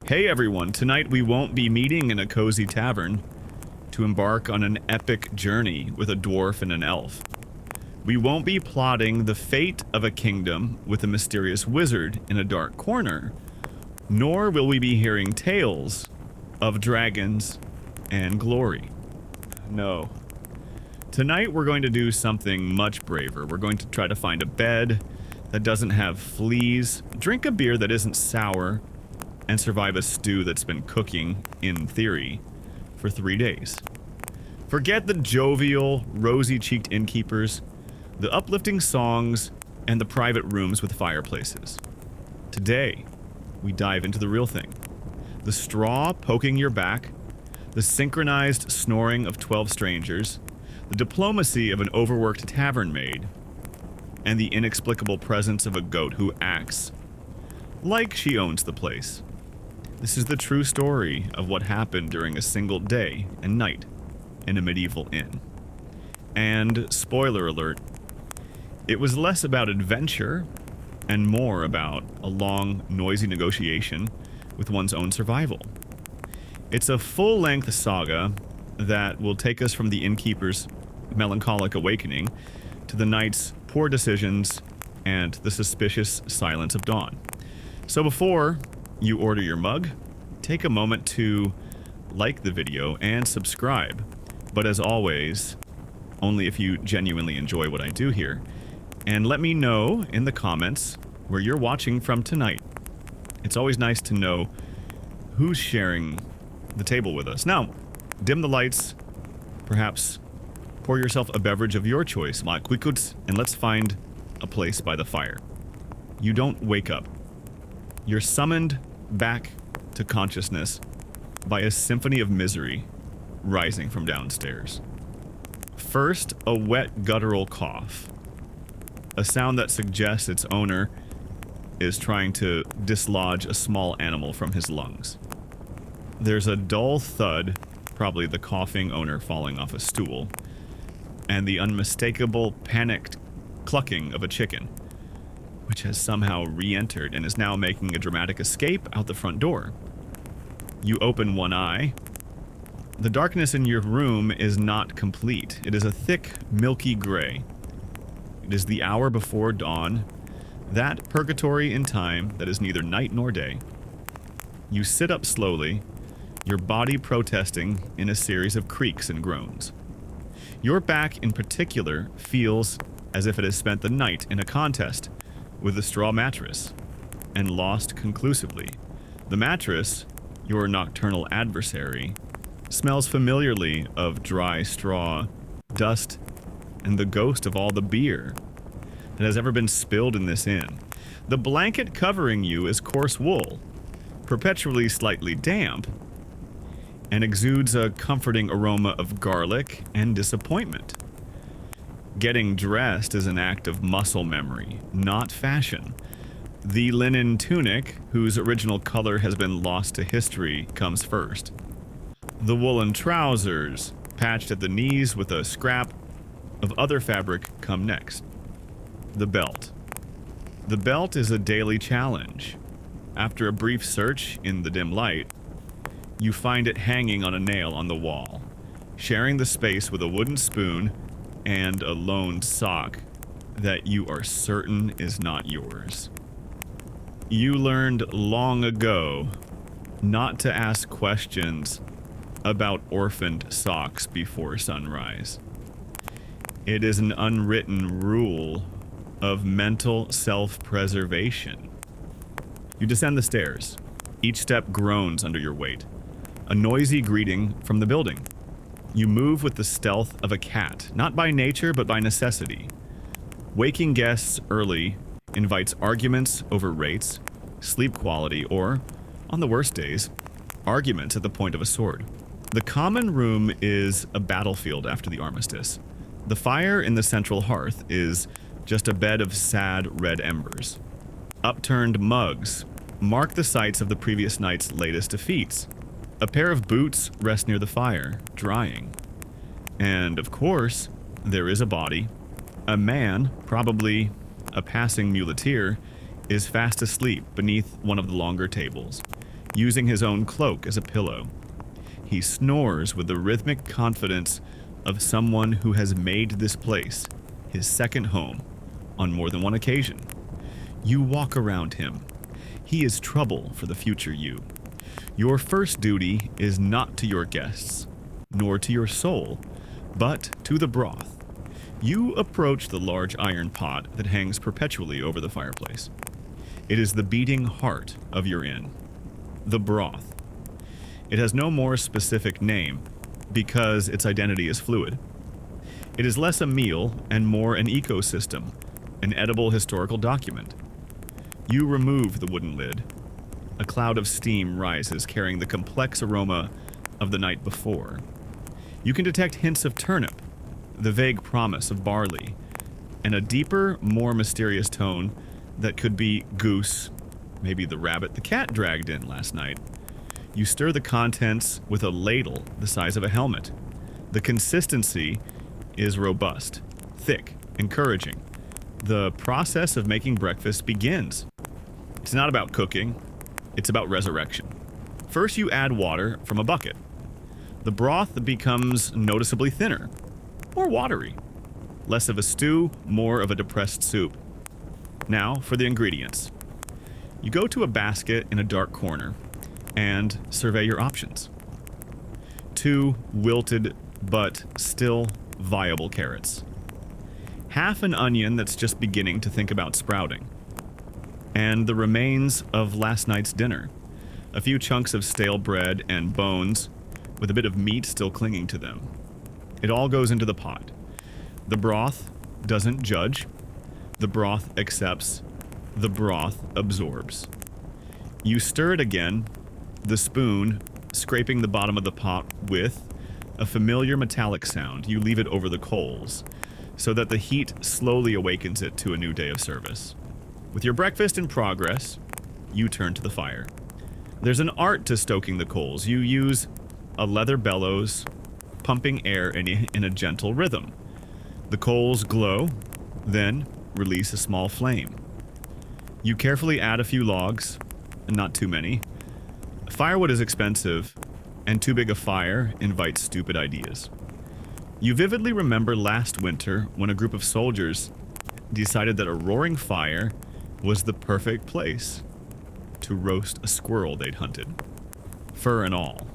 Hey everyone, tonight we won't be meeting in a cozy tavern to embark on an epic journey with a dwarf and an elf. We won't be plotting the fate of a kingdom with a mysterious wizard in a dark corner, nor will we be hearing tales of dragons and glory. No. Tonight we're going to do something much braver. We're going to try to find a bed that doesn't have fleas, drink a beer that isn't sour, and survive a stew that's been cooking, in theory, for 3 days. Forget the jovial, rosy-cheeked innkeepers, the uplifting songs, and the private rooms with fireplaces. Today, we dive into the real thing. The straw poking your back, the synchronized snoring of 12 strangers, the diplomacy of an overworked tavern maid, and the inexplicable presence of a goat who acts like she owns the place. This is the true story of what happened during a single day and night in a medieval inn. And, spoiler alert, it was less about adventure and more about a long, noisy negotiation with one's own survival. It's a full-length saga that will take us from the innkeeper's melancholic awakening to the knight's poor decisions and the suspicious silence of dawn. So before you order your mug, take a moment to like the video and subscribe. But as always, only if you genuinely enjoy what I do here. And let me know in the comments where you're watching from tonight. It's always nice to know who's sharing the table with us. Now, dim the lights, perhaps pour yourself a beverage of your choice, and let's find a place by the fire. You don't wake up. You're summoned back to consciousness by a symphony of misery rising from downstairs. First, a wet guttural cough, a sound that suggests its owner is trying to dislodge a small animal from his lungs. There's a dull thud, probably the coughing owner falling off a stool, and the unmistakable panicked clucking of a chicken, which has somehow re-entered and is now making a dramatic escape out the front door. You open one eye. The darkness in your room is not complete. It is a thick, milky gray. It is the hour before dawn, that purgatory in time that is neither night nor day. You sit up slowly, your body protesting in a series of creaks and groans. Your back in particular feels as if it has spent the night in a contest with a straw mattress, and lost conclusively. The mattress, your nocturnal adversary, smells familiarly of dry straw, dust, and the ghost of all the beer that has ever been spilled in this inn. The blanket covering you is coarse wool, perpetually slightly damp, and exudes a comforting aroma of garlic and disappointment. Getting dressed is an act of muscle memory, not fashion. The linen tunic, whose original color has been lost to history, comes first. The woolen trousers, patched at the knees with a scrap of other fabric, come next. The belt. The belt is a daily challenge. After a brief search in the dim light, you find it hanging on a nail on the wall, sharing the space with a wooden spoon and a lone sock that you are certain is not yours. You learned long ago not to ask questions about orphaned socks before sunrise. It is an unwritten rule of mental self-preservation. You descend the stairs. Each step groans under your weight. A noisy greeting from the building. You move with the stealth of a cat, not by nature, but by necessity. Waking guests early invites arguments over rates, sleep quality, or, on the worst days, arguments at the point of a sword. The common room is a battlefield after the armistice. The fire in the central hearth is just a bed of sad red embers. Upturned mugs mark the sites of the previous night's latest defeats. A pair of boots rest near the fire, drying. And, of course, there is a body. A man, probably a passing muleteer, is fast asleep beneath one of the longer tables. using his own cloak as a pillow. He snores with the rhythmic confidence of someone who has made this place his second home on more than one occasion. You walk around him. He is trouble for the future you. Your first duty is not to your guests, nor to your soul, but to the broth. You approach the large iron pot that hangs perpetually over the fireplace. It is the beating heart of your inn. The broth. It has no more specific name because its identity is fluid. It is less a meal and more an ecosystem, an edible historical document. You remove the wooden lid. A cloud of steam rises, carrying the complex aroma of the night before. You can detect hints of turnip, the vague promise of barley, and a deeper, more mysterious tone that could be goose, maybe the rabbit the cat dragged in last night. You stir the contents with a ladle the size of a helmet. The consistency is robust, thick, encouraging. The process of making breakfast begins. It's not about cooking, it's about resurrection. First, you add water from a bucket. The broth becomes noticeably thinner, more watery. Less of a stew, more of a depressed soup. Now for the ingredients. You go to a basket in a dark corner and survey your options. 2 wilted but still viable carrots. Half an onion that's just beginning to think about sprouting. And the remains of last night's dinner. A few chunks of stale bread and bones with a bit of meat still clinging to them. It all goes into the pot. The broth doesn't judge. The broth accepts. The broth absorbs. You stir it again, the spoon scraping the bottom of the pot with a familiar metallic sound. You leave it over the coals so that the heat slowly awakens it to a new day of service. With your breakfast in progress, you turn to the fire. There's an art to stoking the coals. You use a leather bellows, pumping air in a gentle rhythm. The coals glow, then release a small flame. You carefully add a few logs, not too many. Firewood is expensive, and too big a fire invites stupid ideas. You vividly remember last winter when a group of soldiers decided that a roaring fire was the perfect place to roast a squirrel they'd hunted, fur and all.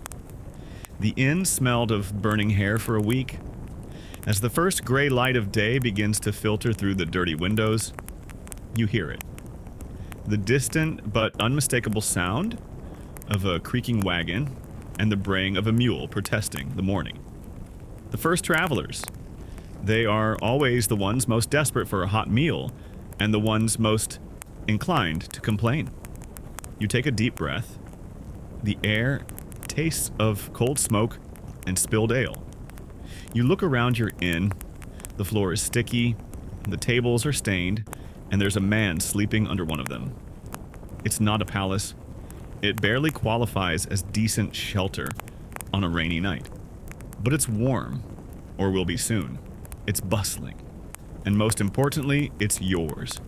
The inn smelled of burning hair for a week. As the first gray light of day begins to filter through the dirty windows, you hear it. The distant but unmistakable sound of a creaking wagon and the braying of a mule protesting the morning. The first travelers. They are always the ones most desperate for a hot meal and the ones most inclined to complain. You take a deep breath. The air tastes of cold smoke and spilled ale. You look around your inn. The floor is sticky, the tables are stained, and there's a man sleeping under one of them. It's not a palace. It barely qualifies as decent shelter on a rainy night. But it's warm, or will be soon. It's bustling. And most importantly, it's yours.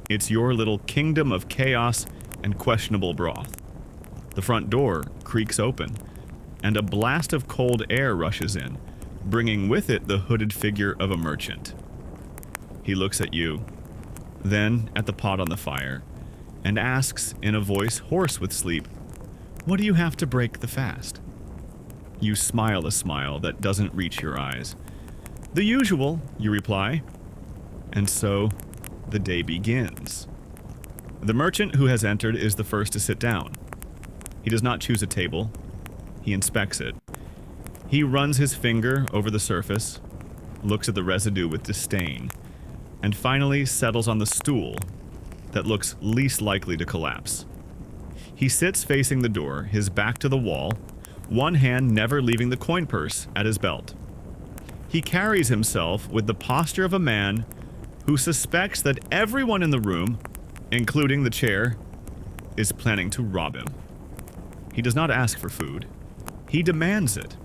It's your little kingdom of chaos and questionable broth. The front door creaks open, and a blast of cold air rushes in, bringing with it the hooded figure of a merchant. He looks at you, then at the pot on the fire, and asks in a voice hoarse with sleep, "What do you have to break the fast?" You smile a smile that doesn't reach your eyes. "The usual," you reply. And so, the day begins. The merchant who has entered is the first to sit down. He does not choose a table. He inspects it. He runs his finger over the surface, looks at the residue with disdain, and finally settles on the stool that looks least likely to collapse. He sits facing the door, his back to the wall, one hand never leaving the coin purse at his belt. He carries himself with the posture of a man who suspects that everyone in the room, including the chair, is planning to rob him. He does not ask for food. He demands it.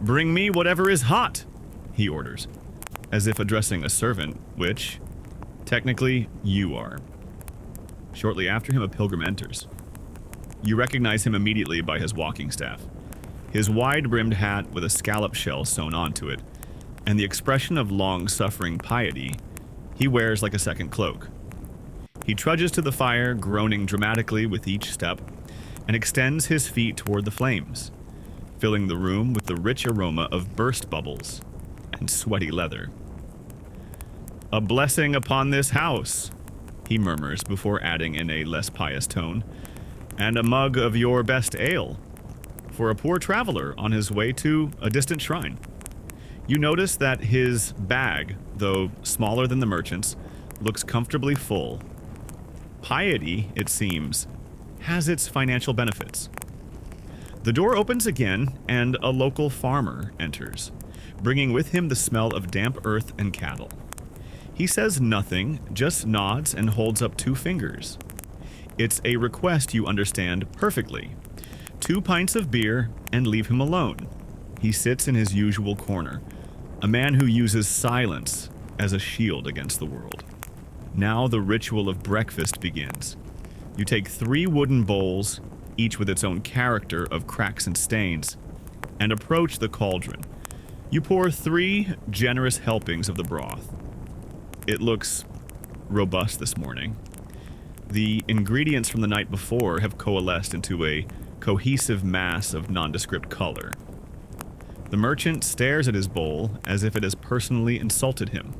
"Bring me whatever is hot," he orders, as if addressing a servant, which, technically, you are. Shortly after him, a pilgrim enters. You recognize him immediately by his walking staff, his wide-brimmed hat with a scallop shell sewn onto it, and the expression of long-suffering piety he wears like a second cloak. He trudges to the fire, groaning dramatically with each step, and extends his feet toward the flames, filling the room with the rich aroma of burst bubbles and sweaty leather. "A blessing upon this house," he murmurs before adding in a less pious tone, "and a mug of your best ale, for a poor traveler on his way to a distant shrine." You notice that his bag, though smaller than the merchant's, looks comfortably full. Piety, it seems, has its financial benefits. The door opens again, and a local farmer enters, bringing with him the smell of damp earth and cattle. He says nothing, just nods and holds up 2 fingers. It's a request you understand perfectly. 2 pints of beer and leave him alone. He sits in his usual corner, a man who uses silence as a shield against the world. Now the ritual of breakfast begins. You take 3 wooden bowls, each with its own character of cracks and stains, and approach the cauldron. You pour 3 generous helpings of the broth. It looks robust this morning. The ingredients from the night before have coalesced into a cohesive mass of nondescript color. The merchant stares at his bowl as if it has personally insulted him.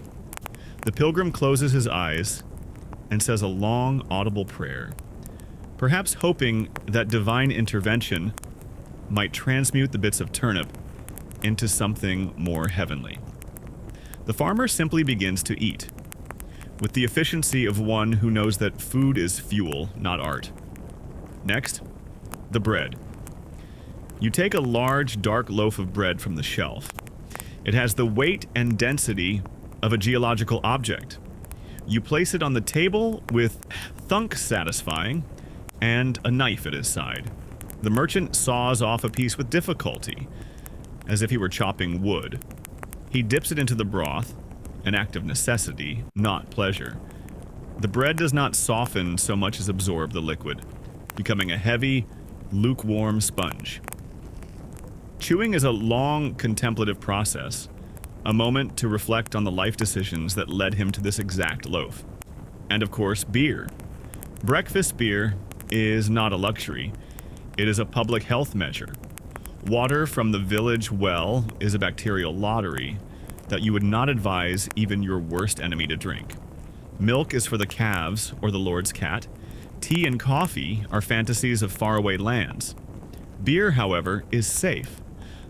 The pilgrim closes his eyes and says a long, audible prayer, perhaps hoping that divine intervention might transmute the bits of turnip into something more heavenly. The farmer simply begins to eat, with the efficiency of one who knows that food is fuel, not art. Next, the bread. You take a large, dark loaf of bread from the shelf. It has the weight and density of a geological object. You place it on the table with thunk satisfying and a knife at his side. The merchant saws off a piece with difficulty, as if he were chopping wood. He dips it into the broth, an act of necessity, not pleasure. The bread does not soften so much as absorb the liquid, becoming a heavy, lukewarm sponge. Chewing is a long, contemplative process, a moment to reflect on the life decisions that led him to this exact loaf. And of course, beer. Breakfast beer is not a luxury. It is a public health measure. Water from the village well is a bacterial lottery that you would not advise even your worst enemy to drink. Milk is for the calves or the Lord's cat. Tea and coffee are fantasies of faraway lands. Beer, however, is safe.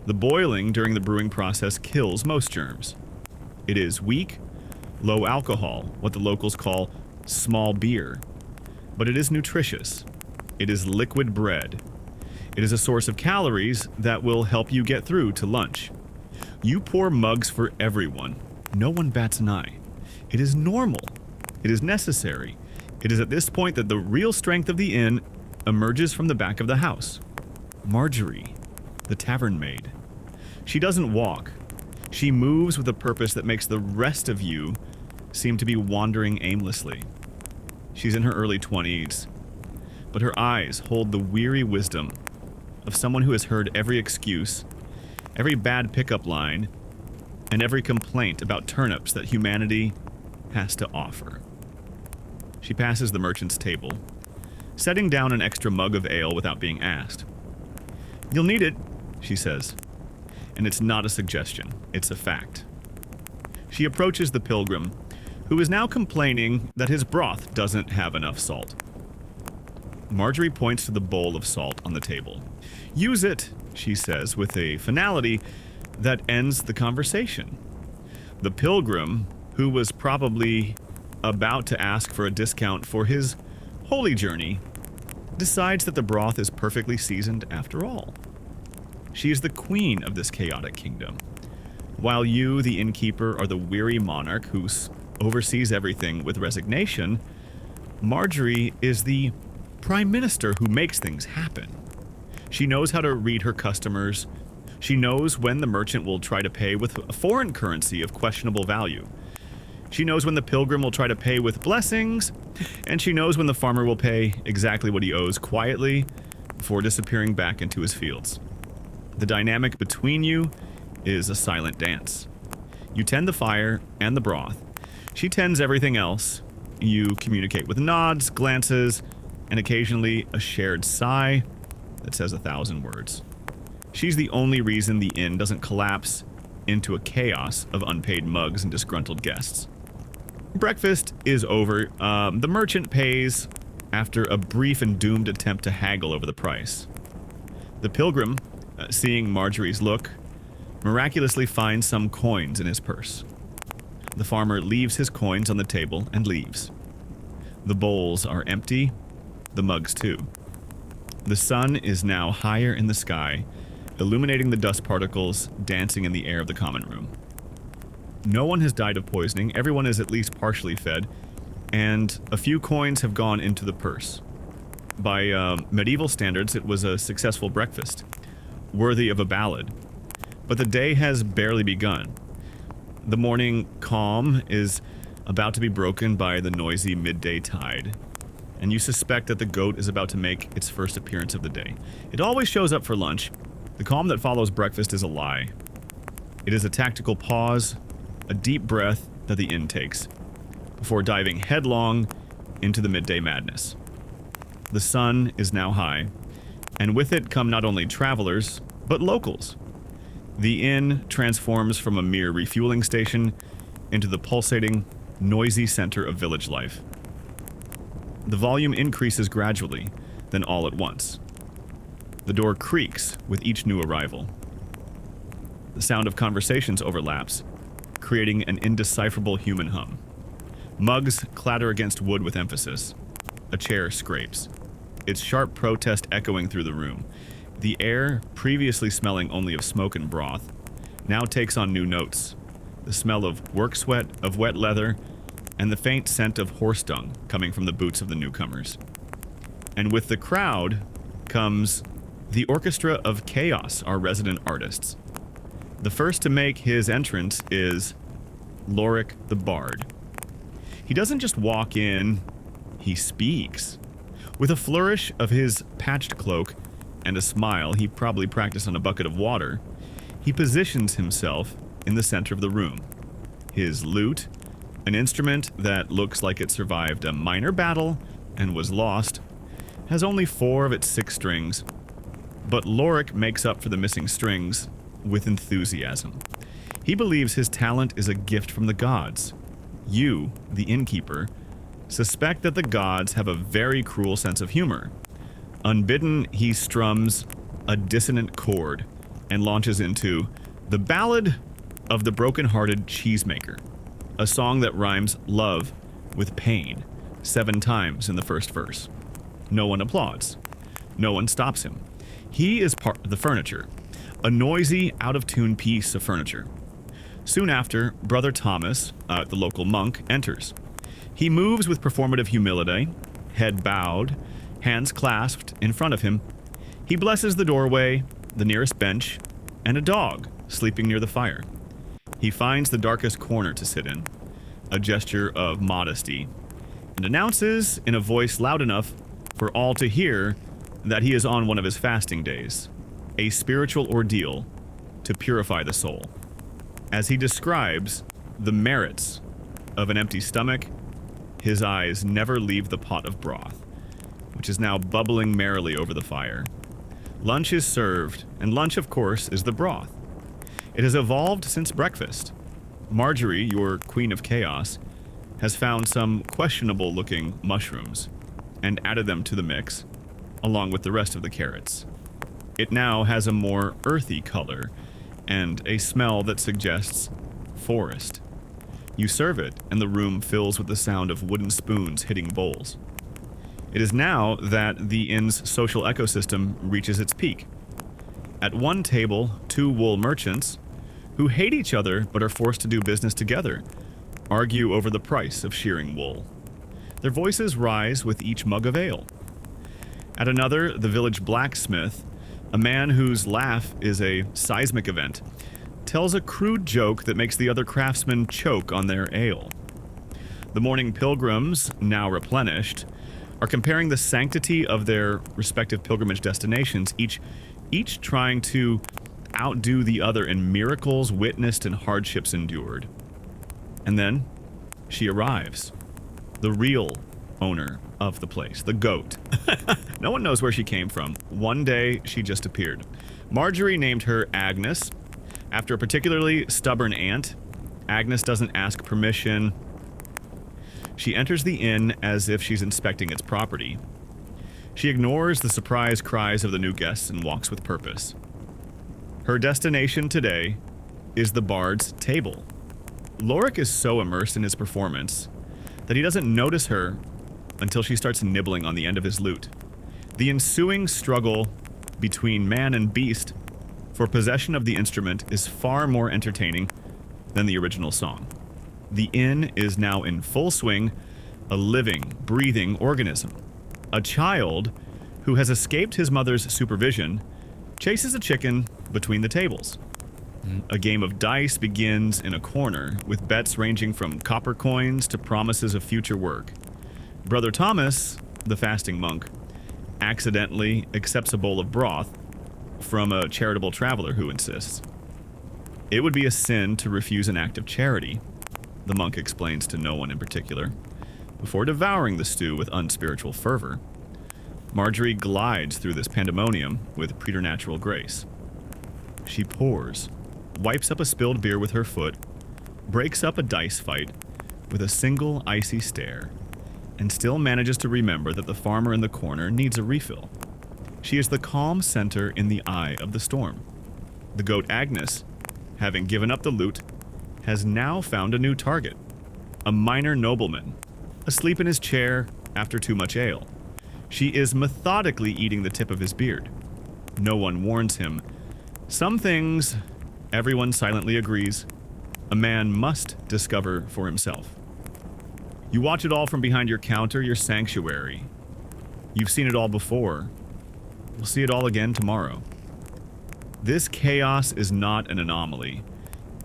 The boiling during the brewing process kills most germs. It is weak, low alcohol, what the locals call small beer. But it is nutritious. It is liquid bread. It is a source of calories that will help you get through to lunch. You pour mugs for everyone. No one bats an eye. It is normal. It is necessary. It is at this point that the real strength of the inn emerges from the back of the house. Marjorie, the tavern maid. She doesn't walk. She moves with a purpose that makes the rest of you seem to be wandering aimlessly. She's in her early 20s, but her eyes hold the weary wisdom of someone who has heard every excuse, every bad pickup line, and every complaint about turnips that humanity has to offer. She passes the merchant's table, setting down an extra mug of ale without being asked. "You'll need it," she says. And it's not a suggestion, it's a fact. She approaches the pilgrim, who is now complaining that his broth doesn't have enough salt. Marjorie points to the bowl of salt on the table. "Use it," she says with a finality that ends the conversation. The pilgrim, who was probably about to ask for a discount for his holy journey, decides that the broth is perfectly seasoned after all. She is the queen of this chaotic kingdom, while you, the innkeeper, are the weary monarch who oversees everything with resignation. Marjorie is the prime minister who makes things happen. She knows how to read her customers. She knows when the merchant will try to pay with a foreign currency of questionable value. She knows when the pilgrim will try to pay with blessings, and she knows when the farmer will pay exactly what he owes quietly before disappearing back into his fields. The dynamic between you is a silent dance. You tend the fire and the broth. She tends everything else. You communicate with nods, glances, and occasionally a shared sigh that says 1,000 words. She's the only reason the inn doesn't collapse into a chaos of unpaid mugs and disgruntled guests. Breakfast is over. The merchant pays after a brief and doomed attempt to haggle over the price. The pilgrim, seeing Marjorie's look, miraculously finds some coins in his purse. The farmer leaves his coins on the table and leaves. The bowls are empty, the mugs too. The sun is now higher in the sky, illuminating the dust particles dancing in the air of the common room. No one has died of poisoning, everyone is at least partially fed, and a few coins have gone into the purse. By medieval standards, it was a successful breakfast, worthy of a ballad. But the day has barely begun. The morning calm is about to be broken by the noisy midday tide, and you suspect that the goat is about to make its first appearance of the day. It always shows up for lunch. The calm that follows breakfast is a lie. It is a tactical pause, a deep breath that the inn takes, before diving headlong into the midday madness. The sun is now high, and with it come not only travelers, but locals. The inn transforms from a mere refueling station into the pulsating, noisy center of village life. The volume increases gradually, then all at once. The door creaks with each new arrival. The sound of conversations overlaps, creating an indecipherable human hum. Mugs clatter against wood with emphasis. A chair scrapes, its sharp protest echoing through the room. The air, previously smelling only of smoke and broth, now takes on new notes. The smell of work sweat, of wet leather, and the faint scent of horse dung coming from the boots of the newcomers. And with the crowd comes the Orchestra of Chaos, our resident artists. The first to make his entrance is Lorik the Bard. He doesn't just walk in, he speaks. With a flourish of his patched cloak and a smile he probably practiced on a bucket of water, he positions himself in the center of the room. His lute, an instrument that looks like it survived a minor battle and was lost, has only 4 of its 6 strings, but Lorik makes up for the missing strings with enthusiasm. He believes his talent is a gift from the gods. You, the innkeeper, suspect that the gods have a very cruel sense of humor. Unbidden, he strums a dissonant chord and launches into The Ballad of the Broken-Hearted Cheesemaker, a song that rhymes love with pain 7 times in the first verse. No one applauds. No one stops him. He is part of the furniture, a noisy, out-of-tune piece of furniture. Soon after, Brother Thomas, the local monk, enters. He moves with performative humility, head bowed, hands clasped in front of him. He blesses the doorway, the nearest bench, and a dog sleeping near the fire. He finds the darkest corner to sit in, a gesture of modesty, and announces in a voice loud enough for all to hear that he is on one of his fasting days, a spiritual ordeal to purify the soul. As he describes the merits of an empty stomach, his eyes never leave the pot of broth, which is now bubbling merrily over the fire. Lunch is served, and lunch, of course, is the broth. It has evolved since breakfast. Marjorie, your queen of chaos, has found some questionable-looking mushrooms and added them to the mix, along with the rest of the carrots. It now has a more earthy color and a smell that suggests forest. You serve it, and the room fills with the sound of wooden spoons hitting bowls. It is now that the inn's social ecosystem reaches its peak. At one table, 2 wool merchants, who hate each other but are forced to do business together, argue over the price of shearing wool. Their voices rise with each mug of ale. At another, the village blacksmith, a man whose laugh is a seismic event, tells a crude joke that makes the other craftsmen choke on their ale. The morning pilgrims, now replenished, are comparing the sanctity of their respective pilgrimage destinations, each trying to outdo the other in miracles witnessed and hardships endured. And then she arrives. The real owner of the place, the goat. No one knows where she came from. One day, she just appeared. Marjorie named her Agnes, after a particularly stubborn aunt. Agnes doesn't ask permission. She enters the inn as if she's inspecting its property. She ignores the surprised cries of the new guests and walks with purpose. Her destination today is the bard's table. Lorik is so immersed in his performance that he doesn't notice her until she starts nibbling on the end of his lute. The ensuing struggle between man and beast for possession of the instrument is far more entertaining than the original song. The inn is now in full swing, a living, breathing organism. A child who has escaped his mother's supervision chases a chicken between the tables. A game of dice begins in a corner, with bets ranging from copper coins to promises of future work. Brother Thomas, the fasting monk, accidentally accepts a bowl of broth from a charitable traveler who insists. It would be a sin to refuse an act of charity, the monk explains to no one in particular, before devouring the stew with unspiritual fervor. Marjorie glides through this pandemonium with preternatural grace. She pours, wipes up a spilled beer with her foot, breaks up a dice fight with a single icy stare, and still manages to remember that the farmer in the corner needs a refill. She is the calm center in the eye of the storm. The goat Agnes, having given up the lute, has now found a new target. A minor nobleman, asleep in his chair after too much ale. She is methodically eating the tip of his beard. No one warns him. Some things, everyone silently agrees, a man must discover for himself. You watch it all from behind your counter, your sanctuary. You've seen it all before. We'll see it all again tomorrow. This chaos is not an anomaly.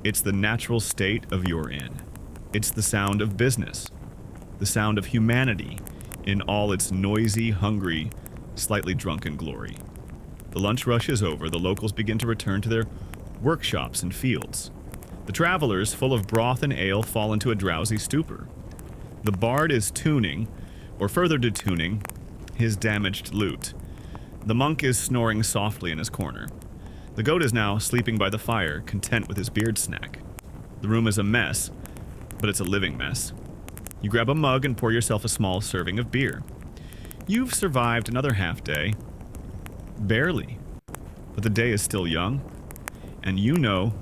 It's the natural state of your inn. It's the sound of business. The sound of humanity in all its noisy, hungry, slightly drunken glory. The lunch rush is over. The locals begin to return to their workshops and fields. The travelers, full of broth and ale, fall into a drowsy stupor. The bard is tuning, or further detuning, his damaged lute. The monk is snoring softly in his corner. The goat is now sleeping by the fire, content with his beard snack. The room is a mess, but it's a living mess. You grab a mug and pour yourself a small serving of beer. You've survived another half day. Barely. But the day is still young, and you know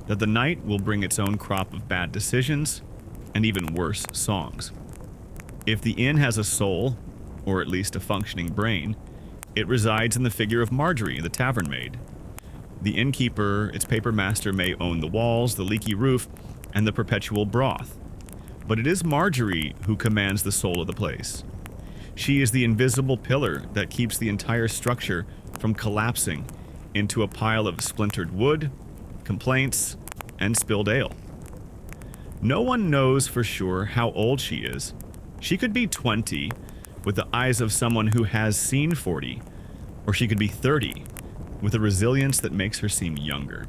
that the night will bring its own crop of bad decisions and even worse songs. If the inn has a soul, or at least a functioning brain, it resides in the figure of Marjorie, the tavern maid. The innkeeper, its paper master, may own the walls, the leaky roof, and the perpetual broth. But it is Marjorie who commands the soul of the place. She is the invisible pillar that keeps the entire structure from collapsing into a pile of splintered wood, complaints, and spilled ale. No one knows for sure how old she is. She could be 20, with the eyes of someone who has seen 40, or she could be 30, with a resilience that makes her seem younger.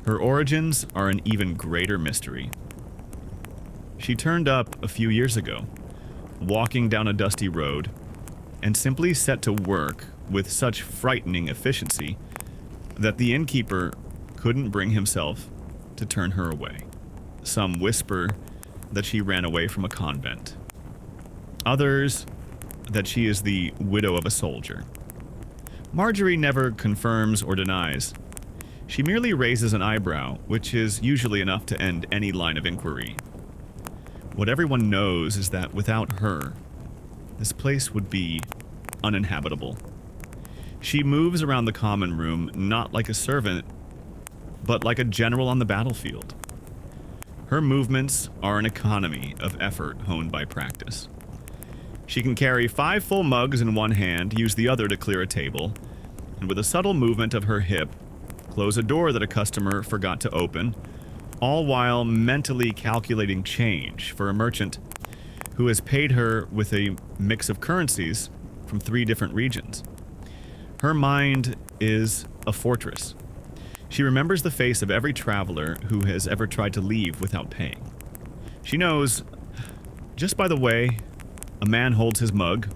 Her origins are an even greater mystery. She turned up a few years ago, walking down a dusty road, and simply set to work with such frightening efficiency that the innkeeper couldn't bring himself to turn her away. Some whisper that she ran away from a convent. Others that she is the widow of a soldier. Marjorie never confirms or denies. She merely raises an eyebrow, which is usually enough to end any line of inquiry. What everyone knows is that without her, this place would be uninhabitable. She moves around the common room not like a servant, but like a general on the battlefield. Her movements are an economy of effort honed by practice. She can carry 5 full mugs in one hand, use the other to clear a table, and with a subtle movement of her hip, close a door that a customer forgot to open, all while mentally calculating change for a merchant who has paid her with a mix of currencies from 3 different regions. Her mind is a fortress. She remembers the face of every traveler who has ever tried to leave without paying. She knows, just by the way a man holds his mug,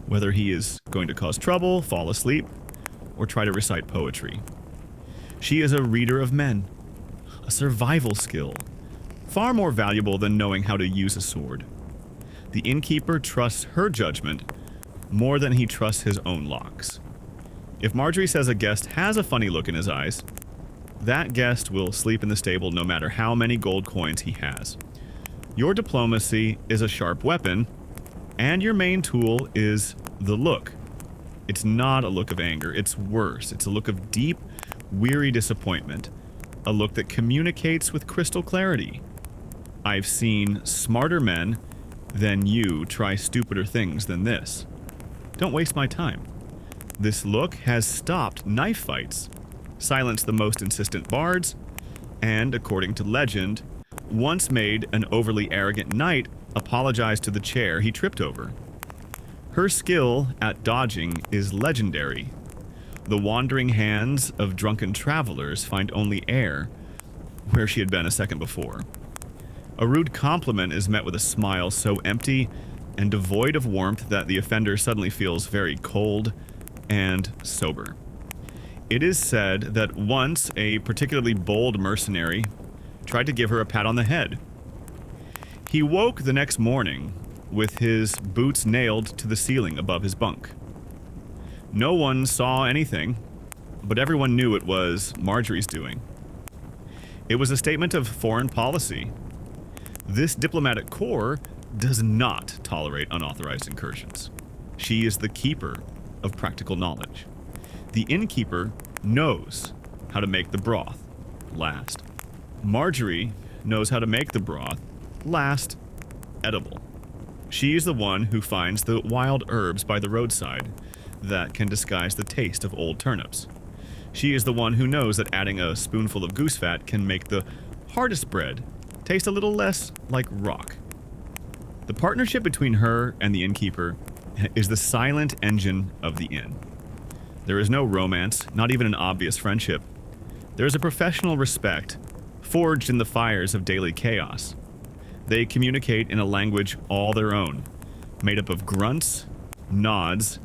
whether he is going to cause trouble, fall asleep, or try to recite poetry. She is a reader of men, a survival skill, far more valuable than knowing how to use a sword. The innkeeper trusts her judgment more than he trusts his own locks. If Marjorie says a guest has a funny look in his eyes, that guest will sleep in the stable no matter how many gold coins he has. Your diplomacy is a sharp weapon, and your main tool is the look. It's not a look of anger, it's worse. It's a look of deep, weary disappointment. A look that communicates with crystal clarity. I've seen smarter men than you try stupider things than this. Don't waste my time. This look has stopped knife fights, silenced the most insistent bards, and, according to legend, once made an overly arrogant knight apologize to the chair he tripped over. Her skill at dodging is legendary. The wandering hands of drunken travelers find only air where she had been a second before. A rude compliment is met with a smile so empty and devoid of warmth that the offender suddenly feels very cold and sober. It is said that once a particularly bold mercenary tried to give her a pat on the head. He woke the next morning with his boots nailed to the ceiling above his bunk. No one saw anything, but everyone knew it was Marjorie's doing. It was a statement of foreign policy. This diplomatic corps does not tolerate unauthorized incursions. She is the keeper of practical knowledge. The innkeeper knows how to make the broth last. Marjorie knows how to make the broth last edible. She is the one who finds the wild herbs by the roadside that can disguise the taste of old turnips. She is the one who knows that adding a spoonful of goose fat can make the hardest bread taste a little less like rock. The partnership between her and the innkeeper is the silent engine of the inn. There is no romance, not even an obvious friendship. There is a professional respect forged in the fires of daily chaos. They communicate in a language all their own, made up of grunts, nods,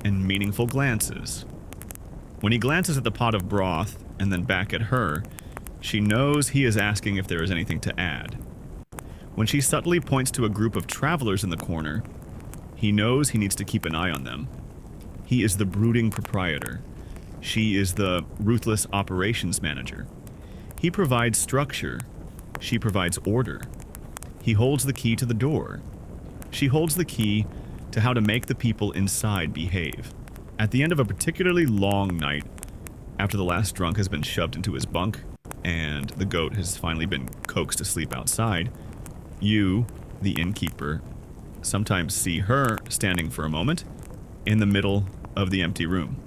and meaningful glances. When he glances at the pot of broth and then back at her, she knows he is asking if there is anything to add. When she subtly points to a group of travelers in the corner, he knows he needs to keep an eye on them. He is the brooding proprietor. She is the ruthless operations manager. He provides structure. She provides order. He holds the key to the door. She holds the key to how to make the people inside behave. At the end of a particularly long night, after the last drunk has been shoved into his bunk and the goat has finally been coaxed to sleep outside, you, the innkeeper, sometimes see her standing for a moment in the middle of the empty room.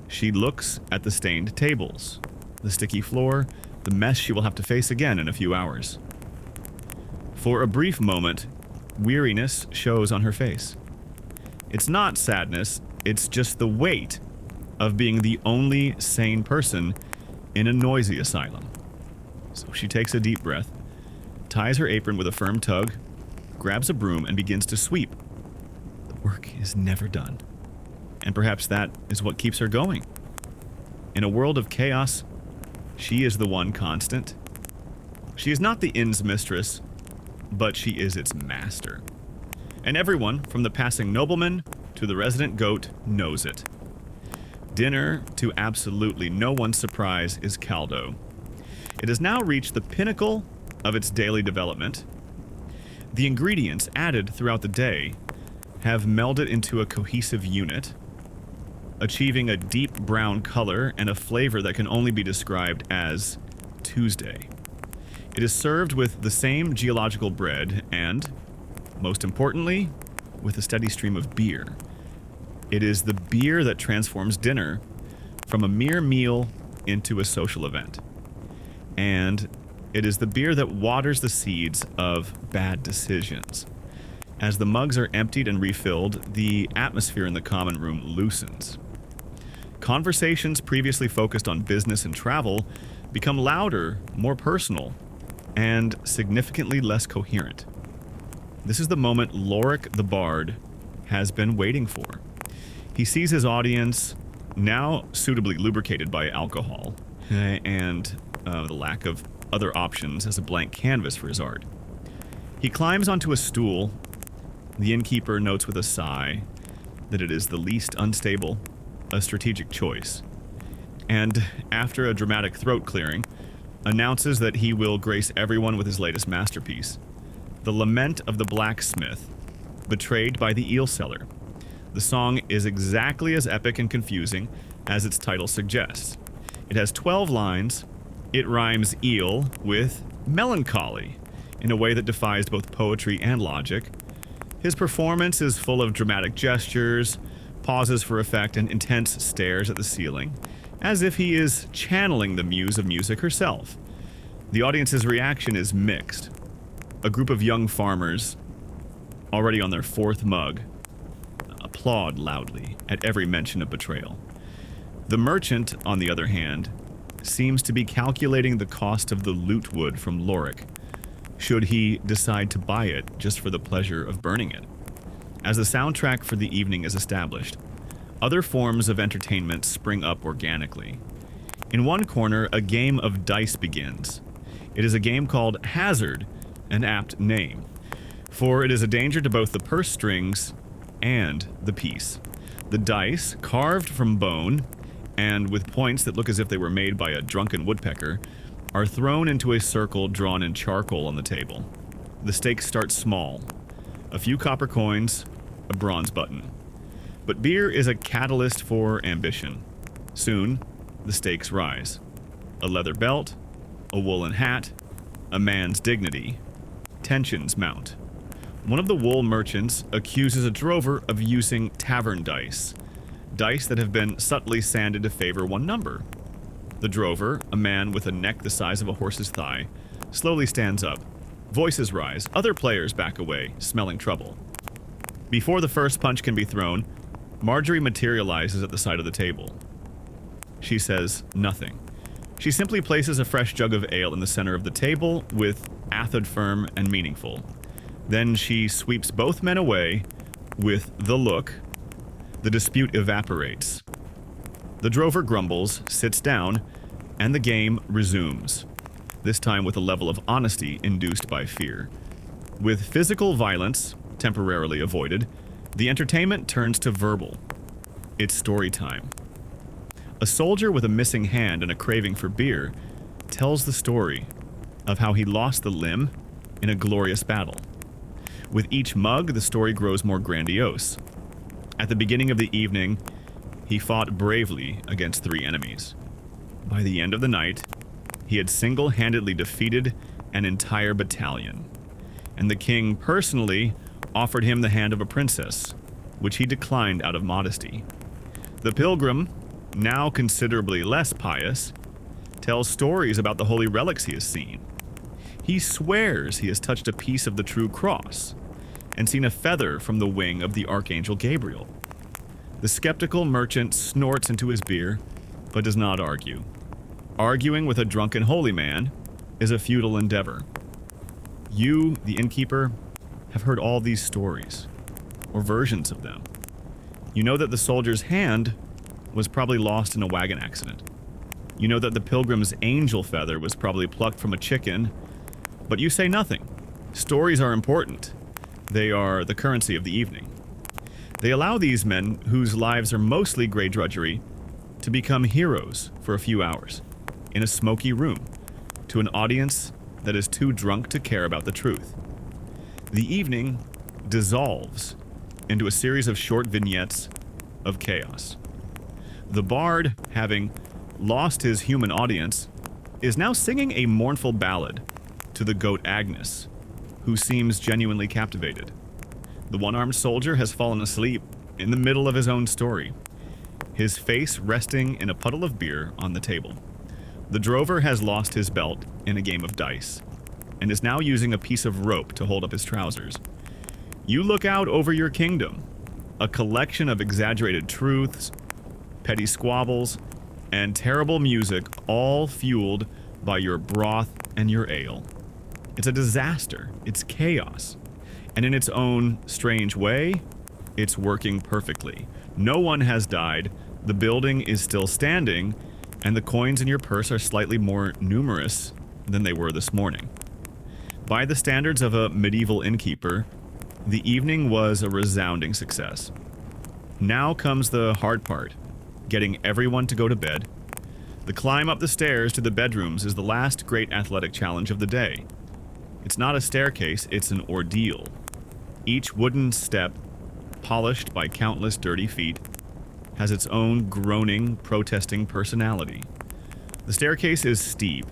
She looks at the stained tables, the sticky floor, the mess she will have to face again in a few hours. For a brief moment, weariness shows on her face. It's not sadness, it's just the weight of being the only sane person in a noisy asylum. So she takes a deep breath, ties her apron with a firm tug, grabs a broom, and begins to sweep. The work is never done. And perhaps that is what keeps her going. In a world of chaos, she is the one constant. She is not the inn's mistress, but she is its master. And everyone, from the passing nobleman to the resident goat, knows it. Dinner, to absolutely no one's surprise, is caldo. It has now reached the pinnacle of its daily development. The ingredients added throughout the day have melded into a cohesive unit, achieving a deep brown color and a flavor that can only be described as Tuesday. It is served with the same geological bread and, most importantly, with a steady stream of beer. It is the beer that transforms dinner from a mere meal into a social event. And it is the beer that waters the seeds of bad decisions. As the mugs are emptied and refilled, the atmosphere in the common room loosens. Conversations previously focused on business and travel become louder, more personal, and significantly less coherent. This is the moment Lorik the Bard has been waiting for. He sees his audience, now suitably lubricated by alcohol, and the lack of other options, as a blank canvas for his art. He climbs onto a stool. The innkeeper notes with a sigh that it is the least unstable, a strategic choice, and after a dramatic throat clearing, announces that he will grace everyone with his latest masterpiece, The Lament of the Blacksmith, betrayed by the eel seller. The song is exactly as epic and confusing as its title suggests. It has 12 lines. It rhymes eel with melancholy in a way that defies both poetry and logic. His performance is full of dramatic gestures, pauses for effect, and intense stares at the ceiling, as if he is channeling the muse of music herself. The audience's reaction is mixed. A group of young farmers, already on their 4th mug, applaud loudly at every mention of betrayal. The merchant, on the other hand, seems to be calculating the cost of the loot wood from Lorik, should he decide to buy it just for the pleasure of burning it. As the soundtrack for the evening is established, other forms of entertainment spring up organically. In one corner, a game of dice begins. It is a game called Hazard, an apt name, for it is a danger to both the purse strings and the piece. The dice, carved from bone, and with points that look as if they were made by a drunken woodpecker, are thrown into a circle drawn in charcoal on the table. The stakes start small. A few copper coins, a bronze button. But beer is a catalyst for ambition. Soon, the stakes rise. A leather belt, a woolen hat, a man's dignity. Tensions mount. One of the wool merchants accuses a drover of using tavern dice that have been subtly sanded to favor one number. The drover, a man with a neck the size of a horse's thigh, slowly stands up. Voices rise. Other players back away, smelling trouble. Before the first punch can be thrown, Marjorie materializes at the side of the table. She says nothing. She simply places a fresh jug of ale in the center of the table with athod firm and meaningful. Then she sweeps both men away with the look. The dispute evaporates. The drover grumbles, sits down, and the game resumes, this time with a level of honesty induced by fear. With physical violence temporarily avoided, the entertainment turns to verbal. It's story time. A soldier with a missing hand and a craving for beer tells the story of how he lost the limb in a glorious battle. With each mug, the story grows more grandiose. At the beginning of the evening, he fought bravely against 3 enemies. By the end of the night, he had single-handedly defeated an entire battalion, and the king personally offered him the hand of a princess, which he declined out of modesty. The pilgrim, now considerably less pious, tells stories about the holy relics he has seen. He swears he has touched a piece of the true cross and seen a feather from the wing of the Archangel Gabriel. The skeptical merchant snorts into his beer, but does not argue. Arguing with a drunken holy man is a futile endeavor. You, the innkeeper, have heard all these stories, or versions of them. You know that the soldier's hand was probably lost in a wagon accident. You know that the pilgrim's angel feather was probably plucked from a chicken, but you say nothing. Stories are important. They are the currency of the evening. They allow these men, whose lives are mostly grey drudgery, to become heroes for a few hours, in a smoky room, to an audience that is too drunk to care about the truth. The evening dissolves into a series of short vignettes of chaos. The bard, having lost his human audience, is now singing a mournful ballad to the goat Agnes, who seems genuinely captivated. The one-armed soldier has fallen asleep in the middle of his own story, his face resting in a puddle of beer on the table. The drover has lost his belt in a game of dice, and is now using a piece of rope to hold up his trousers. You look out over your kingdom, a collection of exaggerated truths, petty squabbles, and terrible music, all fueled by your broth and your ale. It's a disaster. It's chaos. And in its own strange way, it's working perfectly. No one has died, the building is still standing, and the coins in your purse are slightly more numerous than they were this morning. By the standards of a medieval innkeeper, the evening was a resounding success. Now comes the hard part, getting everyone to go to bed. The climb up the stairs to the bedrooms is the last great athletic challenge of the day. It's not a staircase, it's an ordeal. Each wooden step, polished by countless dirty feet, has its own groaning, protesting personality. The staircase is steep,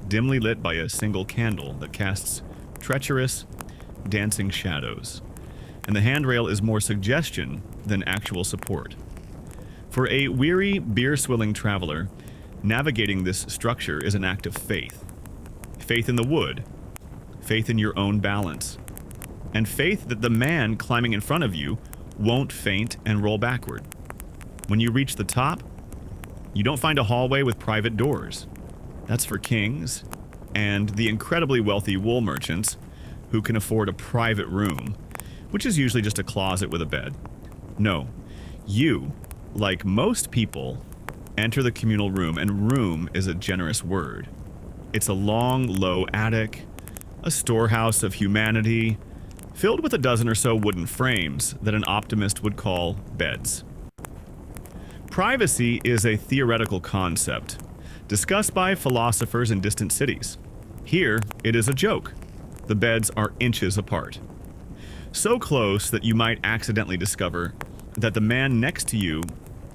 dimly lit by a single candle that casts treacherous, dancing shadows, and the handrail is more suggestion than actual support. For a weary, beer-swilling traveler, navigating this structure is an act of faith. Faith in the wood, faith in your own balance, and faith that the man climbing in front of you won't faint and roll backward. When you reach the top, you don't find a hallway with private doors. That's for kings and the incredibly wealthy wool merchants who can afford a private room, which is usually just a closet with a bed. No, you, like most people, enter the communal room, and room is a generous word. It's a long, low attic, a storehouse of humanity, filled with a dozen or so wooden frames that an optimist would call beds. Privacy is a theoretical concept, discussed by philosophers in distant cities. Here, it is a joke. The beds are inches apart. So close that you might accidentally discover that the man next to you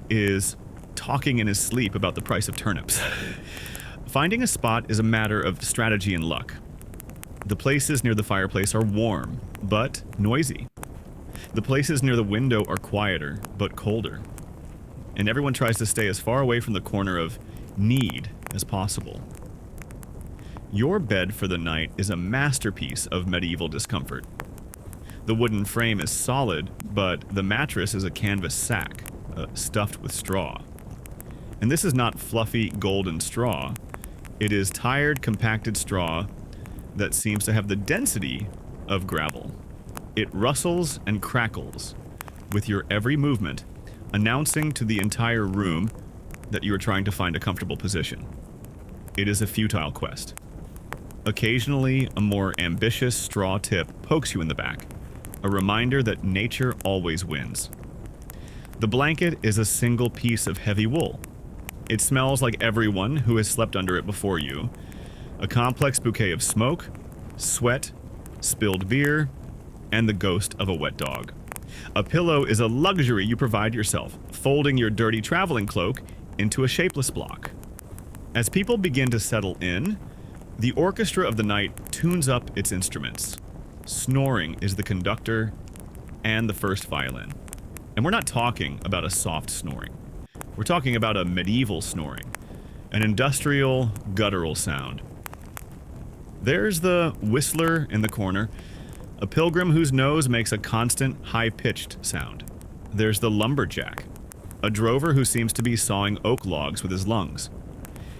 is talking in his sleep about the price of turnips. Finding a spot is a matter of strategy and luck. The places near the fireplace are warm, but noisy. The places near the window are quieter, but colder. And everyone tries to stay as far away from the corner of need as possible. Your bed for the night is a masterpiece of medieval discomfort. The wooden frame is solid, but the mattress is a canvas sack, stuffed with straw. And this is not fluffy golden straw. It is tired, compacted straw that seems to have the density of gravel. It rustles and crackles with your every movement, announcing to the entire room that you are trying to find a comfortable position. It is a futile quest. Occasionally, a more ambitious straw tip pokes you in the back, a reminder that nature always wins. The blanket is a single piece of heavy wool. It smells like everyone who has slept under it before you. A complex bouquet of smoke, sweat, spilled beer, and the ghost of a wet dog. A pillow is a luxury you provide yourself, folding your dirty traveling cloak into a shapeless block. As people begin to settle in, the orchestra of the night tunes up its instruments. Snoring is the conductor and the first violin. And we're not talking about a soft snoring. We're talking about a medieval snoring, an industrial, guttural sound. There's the whistler in the corner, a pilgrim whose nose makes a constant, high-pitched sound. There's the lumberjack, a drover who seems to be sawing oak logs with his lungs.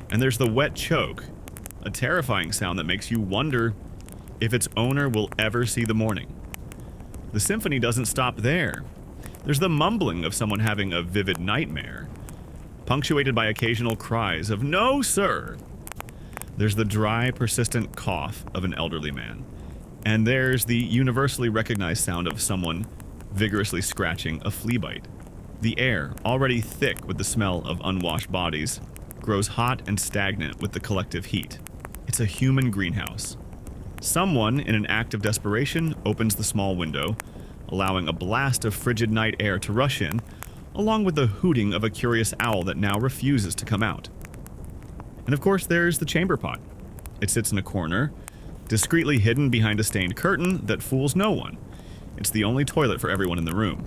And there's the wet choke, a terrifying sound that makes you wonder if its owner will ever see the morning. The symphony doesn't stop there. There's the mumbling of someone having a vivid nightmare, punctuated by occasional cries of "No, sir!" There's the dry, persistent cough of an elderly man. And there's the universally recognized sound of someone vigorously scratching a flea bite. The air, already thick with the smell of unwashed bodies, grows hot and stagnant with the collective heat. It's a human greenhouse. Someone, in an act of desperation, opens the small window, allowing a blast of frigid night air to rush in, along with the hooting of a curious owl that now refuses to come out. And of course, there's the chamber pot. It sits in a corner, discreetly hidden behind a stained curtain that fools no one. It's the only toilet for everyone in the room.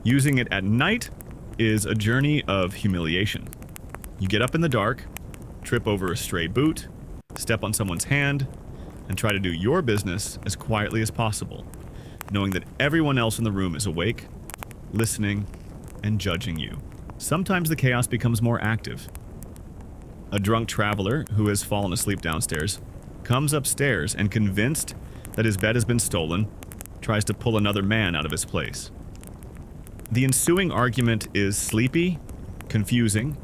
Using it at night is a journey of humiliation. You get up in the dark, trip over a stray boot, step on someone's hand, and try to do your business as quietly as possible. knowing that everyone else in the room is awake, listening, and judging you. Sometimes the chaos becomes more active. A drunk traveler who has fallen asleep downstairs comes upstairs and, convinced that his bed has been stolen, tries to pull another man out of his place. The ensuing argument is sleepy, confusing,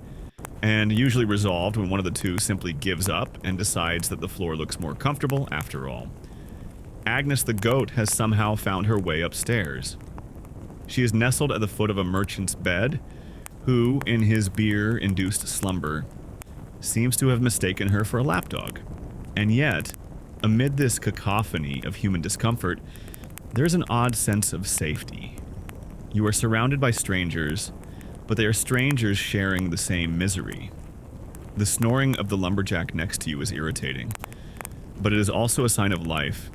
and usually resolved when one of the two simply gives up and decides that the floor looks more comfortable after all. Agnes the goat has somehow found her way upstairs. She is nestled at the foot of a merchant's bed, who, in his beer-induced slumber, seems to have mistaken her for a lapdog. And yet, amid this cacophony of human discomfort, there's an odd sense of safety. You are surrounded by strangers, but they are strangers sharing the same misery. The snoring of the lumberjack next to you is irritating, but it is also a sign of life.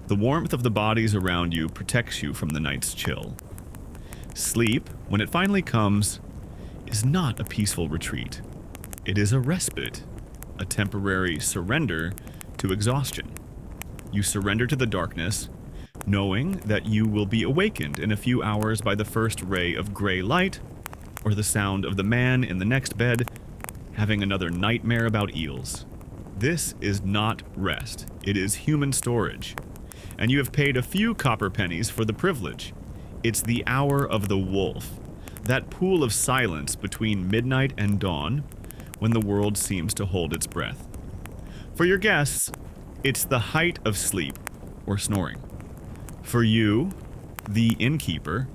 The warmth of the bodies around you protects you from the night's chill. Sleep, when it finally comes, is not a peaceful retreat. It is a respite, a temporary surrender to exhaustion. You surrender to the darkness, knowing that you will be awakened in a few hours by the first ray of gray light, or the sound of the man in the next bed having another nightmare about eels. This is not rest. It is human storage. And you have paid a few copper pennies for the privilege. It's the hour of the wolf, that pool of silence between midnight and dawn, when the world seems to hold its breath. For your guests, it's the height of sleep or snoring. For you, the innkeeper,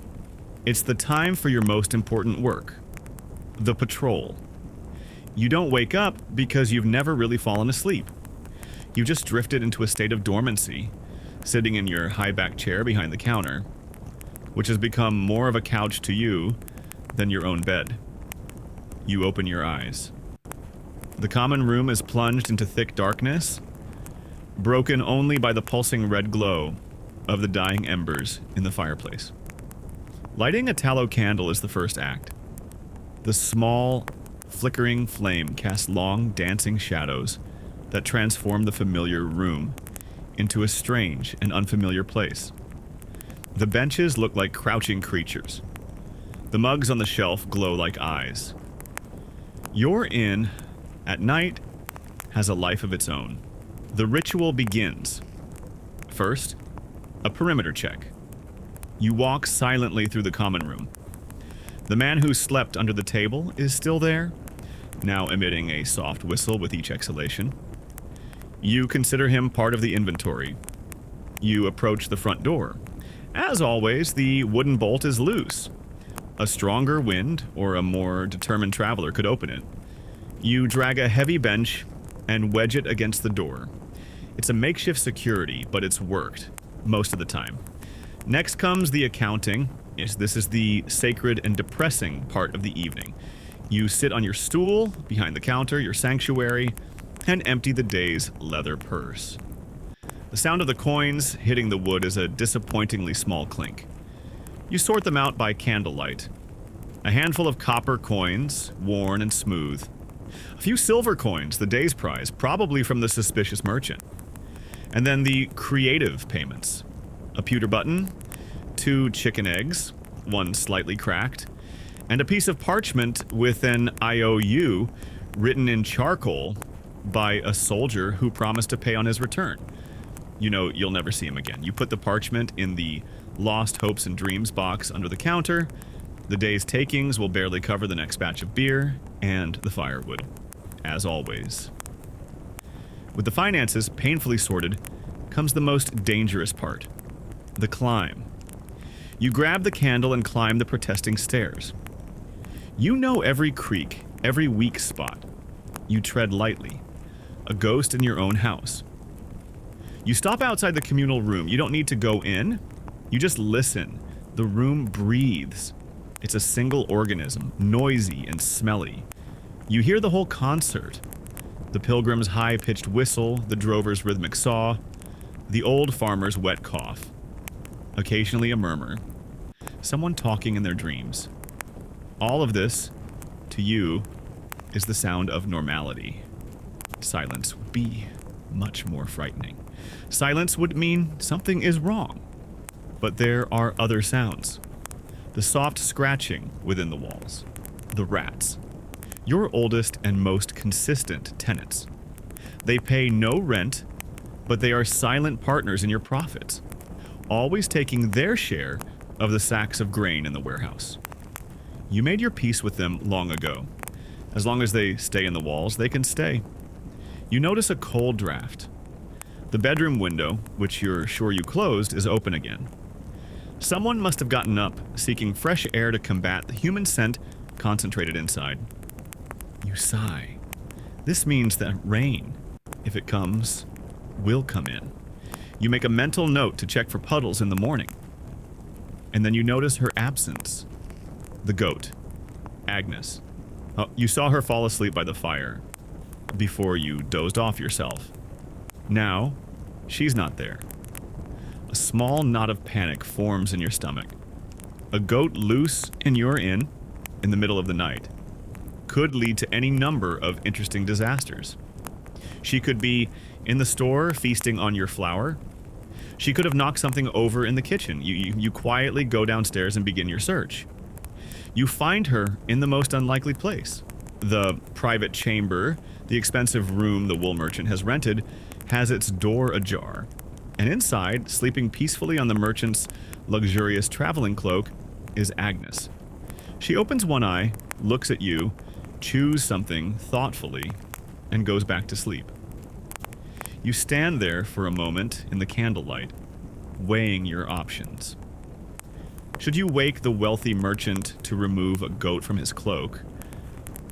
it's the time for your most important work, the patrol. You don't wake up because you've never really fallen asleep. You've just drifted into a state of dormancy, sitting in your high-back chair behind the counter, which has become more of a couch to you than your own bed. You open your eyes. The common room is plunged into thick darkness, broken only by the pulsing red glow of the dying embers in the fireplace. Lighting a tallow candle is the first act. The small, flickering flame casts long, dancing shadows that transform the familiar room into a strange and unfamiliar place. The benches look like crouching creatures. The mugs on the shelf glow like eyes. Your inn, at night, has a life of its own. The ritual begins. First, a perimeter check. You walk silently through the common room. The man who slept under the table is still there, now emitting a soft whistle with each exhalation. You consider him part of the inventory. You approach the front door. As always, the wooden bolt is loose. A stronger wind or a more determined traveler could open it. You drag a heavy bench and wedge it against the door. It's a makeshift security, but it's worked most of the time. Next comes the accounting. This is the sacred and depressing part of the evening. You sit on your stool behind the counter, your sanctuary, and empty the day's leather purse. The sound of the coins hitting the wood is a disappointingly small clink. You sort them out by candlelight. A handful of copper coins, worn and smooth. A few silver coins, the day's prize, probably from the suspicious merchant. And then the creative payments. A pewter button, 2 chicken eggs, one slightly cracked, and a piece of parchment with an IOU written in charcoal by a soldier who promised to pay on his return. You know you'll never see him again. You put the parchment in the Lost Hopes and Dreams box under the counter. The day's takings will barely cover the next batch of beer and the firewood, as always. With the finances painfully sorted comes the most dangerous part, the climb. You grab the candle and climb the protesting stairs. You know every creak, every weak spot. You tread lightly, a ghost in your own house. You stop outside the communal room. You don't need to go in. You just listen. The room breathes. It's a single organism, noisy and smelly. You hear the whole concert. The pilgrim's high-pitched whistle, the drover's rhythmic saw, the old farmer's wet cough. Occasionally a murmur. Someone talking in their dreams. All of this, to you, is the sound of normality. Silence would be much more frightening. Silence would mean something is wrong. But there are other sounds. The soft scratching within the walls. The rats. Your oldest and most consistent tenants. They pay no rent, but they are silent partners in your profits, always taking their share of the sacks of grain in the warehouse. You made your peace with them long ago. As long as they stay in the walls, they can stay. You notice a cold draft. The bedroom window, which you're sure you closed, is open again. Someone must have gotten up, seeking fresh air to combat the human scent concentrated inside. You sigh. This means that rain, if it comes, will come in. You make a mental note to check for puddles in the morning. And then you notice her absence. The goat, Agnes. Oh, you saw her fall asleep by the fire before you dozed off yourself. Now, she's not there. A small knot of panic forms in your stomach. A goat loose in your inn in the middle of the night could lead to any number of interesting disasters. She could be in the store feasting on your flour. She could have knocked something over in the kitchen. You quietly go downstairs and begin your search. You find her in the most unlikely place. The private chamber, the expensive room the wool merchant has rented, has its door ajar. And inside, sleeping peacefully on the merchant's luxurious traveling cloak, is Agnes. She opens one eye, looks at you, chews something thoughtfully, and goes back to sleep. You stand there for a moment in the candlelight, weighing your options. Should you wake the wealthy merchant to remove a goat from his cloak?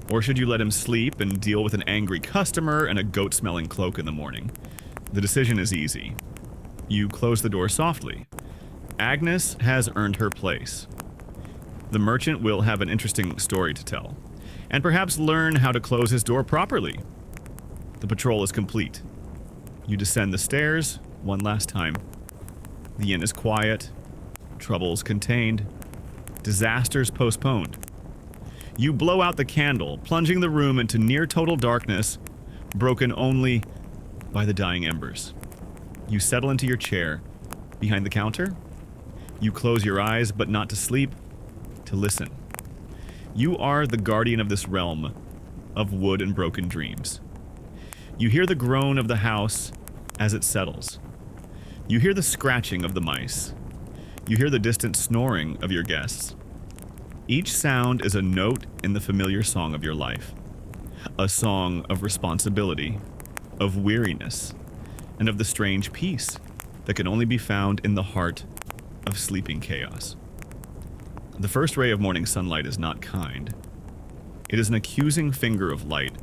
Or should you let him sleep and deal with an angry customer and a goat-smelling cloak in the morning? The decision is easy. You close the door softly. Agnes has earned her place. The merchant will have an interesting story to tell, and perhaps learn how to close his door properly. The patrol is complete. You descend the stairs one last time. The inn is quiet, troubles contained, disasters postponed. You blow out the candle, plunging the room into near total darkness, broken only by the dying embers. You settle into your chair. Behind the counter, you close your eyes, but not to sleep, to listen. You are the guardian of this realm of wood and broken dreams. You hear the groan of the house as it settles. You hear the scratching of the mice. You hear the distant snoring of your guests. Each sound is a note in the familiar song of your life. A song of responsibility, of weariness, and of the strange peace that can only be found in the heart of sleeping chaos. The first ray of morning sunlight is not kind. It is an accusing finger of light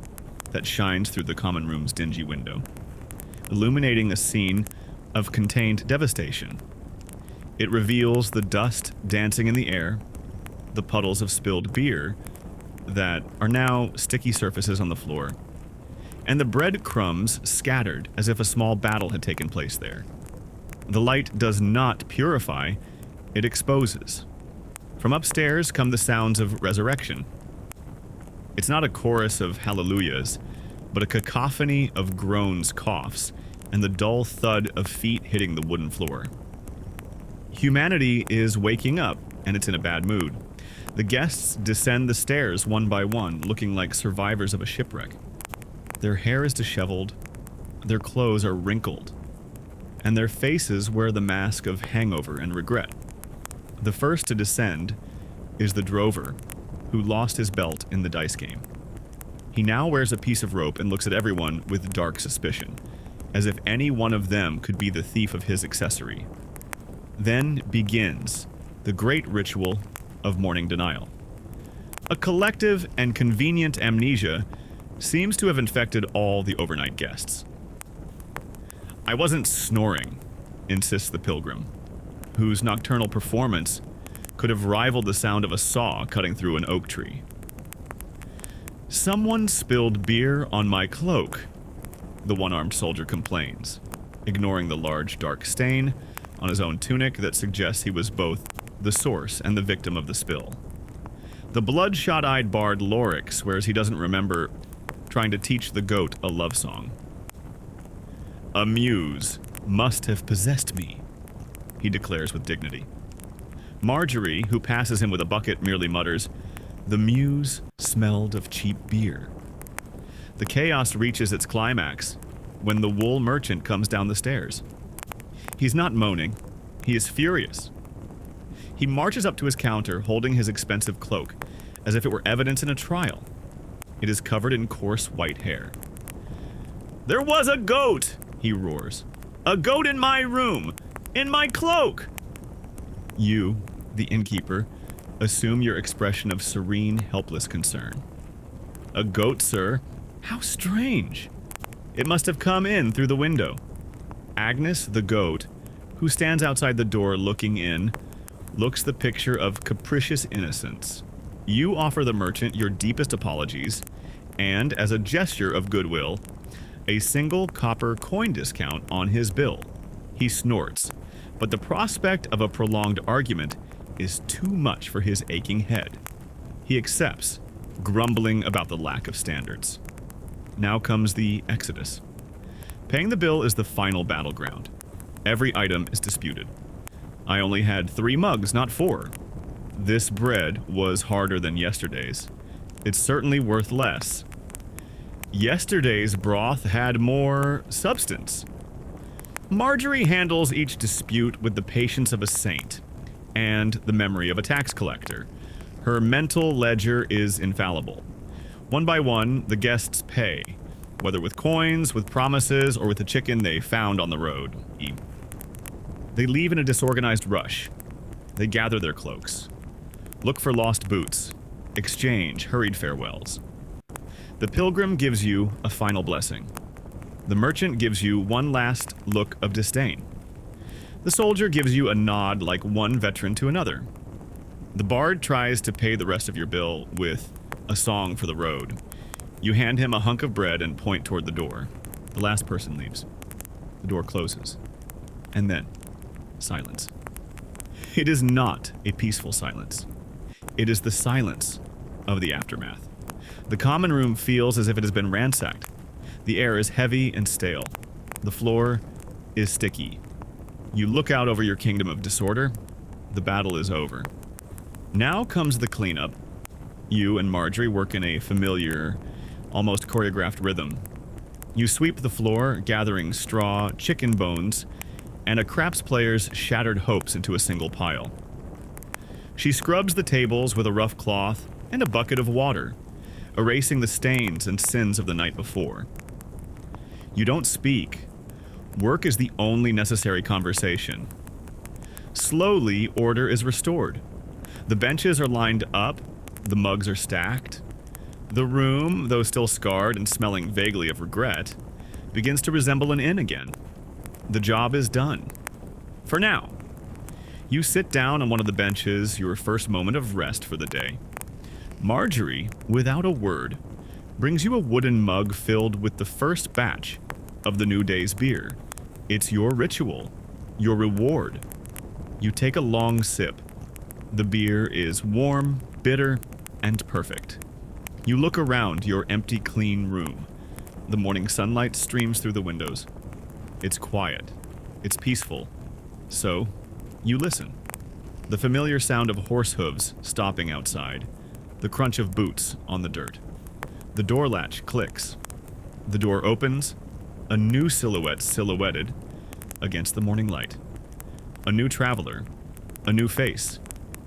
that shines through the common room's dingy window, illuminating a scene of contained devastation. It reveals the dust dancing in the air, the puddles of spilled beer that are now sticky surfaces on the floor, and the breadcrumbs scattered as if a small battle had taken place there. The light does not purify, it exposes. From upstairs come the sounds of resurrection. It's not a chorus of hallelujahs, but a cacophony of groans, coughs, and the dull thud of feet hitting the wooden floor. Humanity is waking up, and it's in a bad mood. The guests descend the stairs one by one, looking like survivors of a shipwreck. Their hair is disheveled, their clothes are wrinkled, and their faces wear the mask of hangover and regret. The first to descend is the drover, who lost his belt in the dice game. He now wears a piece of rope and looks at everyone with dark suspicion, as if any one of them could be the thief of his accessory. Then begins the great ritual of morning denial. A collective and convenient amnesia seems to have infected all the overnight guests. I wasn't snoring, insists the pilgrim, whose nocturnal performance could have rivaled the sound of a saw cutting through an oak tree. Someone spilled beer on my cloak, the one-armed soldier complains, ignoring the large dark stain on his own tunic that suggests he was both the source and the victim of the spill. The bloodshot-eyed bard Lorik swears he doesn't remember trying to teach the goat a love song. A muse must have possessed me, he declares with dignity. Marjorie, who passes him with a bucket, merely mutters, "The muse smelled of cheap beer." The chaos reaches its climax when the wool merchant comes down the stairs. He's not moaning. He is furious. He marches up to his counter, holding his expensive cloak, as if it were evidence in a trial. It is covered in coarse white hair. "There was a goat!" he roars. "A goat in my room! In my cloak!" You, the innkeeper, assume your expression of serene, helpless concern. "A goat, sir? How strange! It must have come in through the window." Agnes, the goat, who stands outside the door looking in, looks the picture of capricious innocence. You offer the merchant your deepest apologies, and, as a gesture of goodwill, a single copper coin discount on his bill. He snorts, but the prospect of a prolonged argument is too much for his aching head. He accepts, grumbling about the lack of standards. Now comes the exodus. Paying the bill is the final battleground. Every item is disputed. I only had 3 mugs, not 4. This bread was harder than yesterday's. It's certainly worth less. Yesterday's broth had more substance. Marjorie handles each dispute with the patience of a saint and the memory of a tax collector. Her mental ledger is infallible. One by one, the guests pay, whether with coins, with promises, or with the chicken they found on the road. They leave in a disorganized rush. They gather their cloaks, look for lost boots, exchange hurried farewells. The pilgrim gives you a final blessing. The merchant gives you one last look of disdain. The soldier gives you a nod like one veteran to another. The bard tries to pay the rest of your bill with a song for the road. You hand him a hunk of bread and point toward the door. The last person leaves. The door closes. And then, silence. It is not a peaceful silence. It is the silence of the aftermath. The common room feels as if it has been ransacked. The air is heavy and stale. The floor is sticky. You look out over your kingdom of disorder. The battle is over. Now comes the cleanup. You and Marjorie work in a familiar, almost choreographed rhythm. You sweep the floor, gathering straw, chicken bones, and a craps player's shattered hopes into a single pile. She scrubs the tables with a rough cloth and a bucket of water, erasing the stains and sins of the night before. You don't speak. Work is the only necessary conversation. Slowly, order is restored. The benches are lined up, the mugs are stacked. The room, though still scarred and smelling vaguely of regret, begins to resemble an inn again. The job is done. For now. You sit down on one of the benches, your first moment of rest for the day. Marjorie, without a word, brings you a wooden mug filled with the first batch of the new day's beer. It's your ritual, your reward. You take a long sip. The beer is warm, bitter, and perfect. You look around your empty, clean room. The morning sunlight streams through the windows. It's quiet. It's peaceful. So, you listen. The familiar sound of horse hooves stopping outside. The crunch of boots on the dirt. The door latch clicks. The door opens. A new silhouette silhouetted against the morning light. A new traveler. A new face.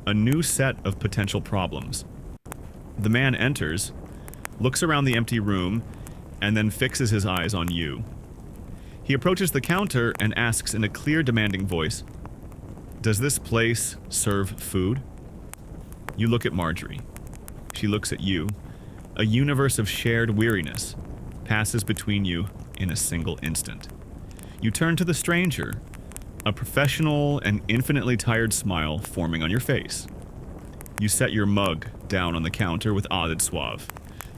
A new set of potential problems. The man enters, looks around the empty room, and then fixes his eyes on you. He approaches the counter and asks in a clear, demanding voice, "Does this place serve food?" You look at Marjorie. She looks at you. A universe of shared weariness passes between you in a single instant. You turn to the stranger, a professional and infinitely tired smile forming on your face. You set your mug down on the counter with added suave.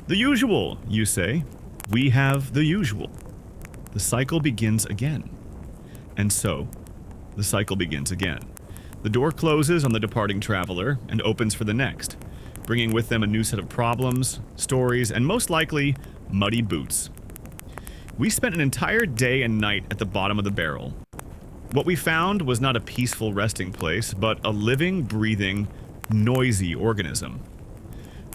"The usual," you say. "We have the usual." The cycle begins again. And so, the cycle begins again. The door closes on the departing traveler and opens for the next, bringing with them a new set of problems, stories, and most likely, muddy boots. We spent an entire day and night at the bottom of the barrel. What we found was not a peaceful resting place, but a living, breathing, noisy organism.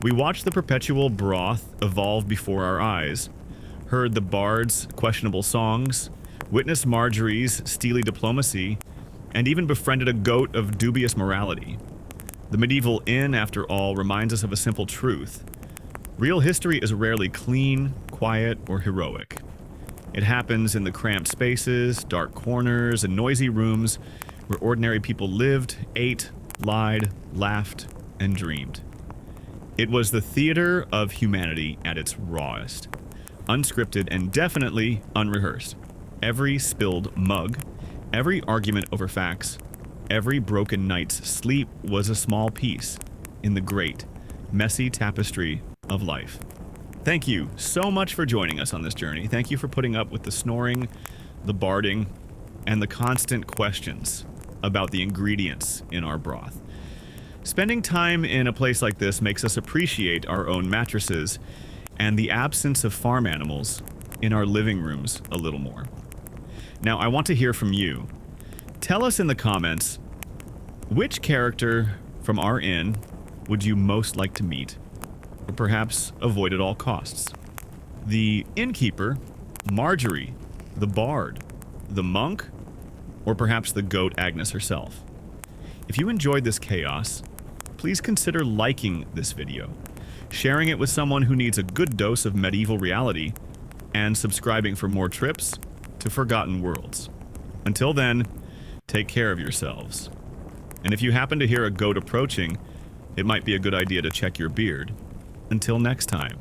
We watched the perpetual broth evolve before our eyes, heard the bard's questionable songs, witnessed Marjorie's steely diplomacy, and even befriended a goat of dubious morality. The medieval inn, after all, reminds us of a simple truth. Real history is rarely clean, quiet, or heroic. It happens in the cramped spaces, dark corners, and noisy rooms where ordinary people lived, ate, lied, laughed, and dreamed. It was the theater of humanity at its rawest, unscripted and definitely unrehearsed. Every spilled mug, every argument over facts, every broken night's sleep was a small piece in the great, messy tapestry of life. Thank you so much for joining us on this journey. Thank you for putting up with the snoring, the barding, and the constant questions about the ingredients in our broth. Spending time in a place like this makes us appreciate our own mattresses and the absence of farm animals in our living rooms a little more. Now, I want to hear from you. Tell us in the comments, which character from our inn would you most like to meet, or perhaps avoid at all costs? The innkeeper, Marjorie, the bard, the monk, or perhaps the goat Agnes herself? If you enjoyed this chaos, please consider liking this video, sharing it with someone who needs a good dose of medieval reality, and subscribing for more trips to Forgotten Worlds. Until then, take care of yourselves. And if you happen to hear a goat approaching, it might be a good idea to check your beard. Until next time.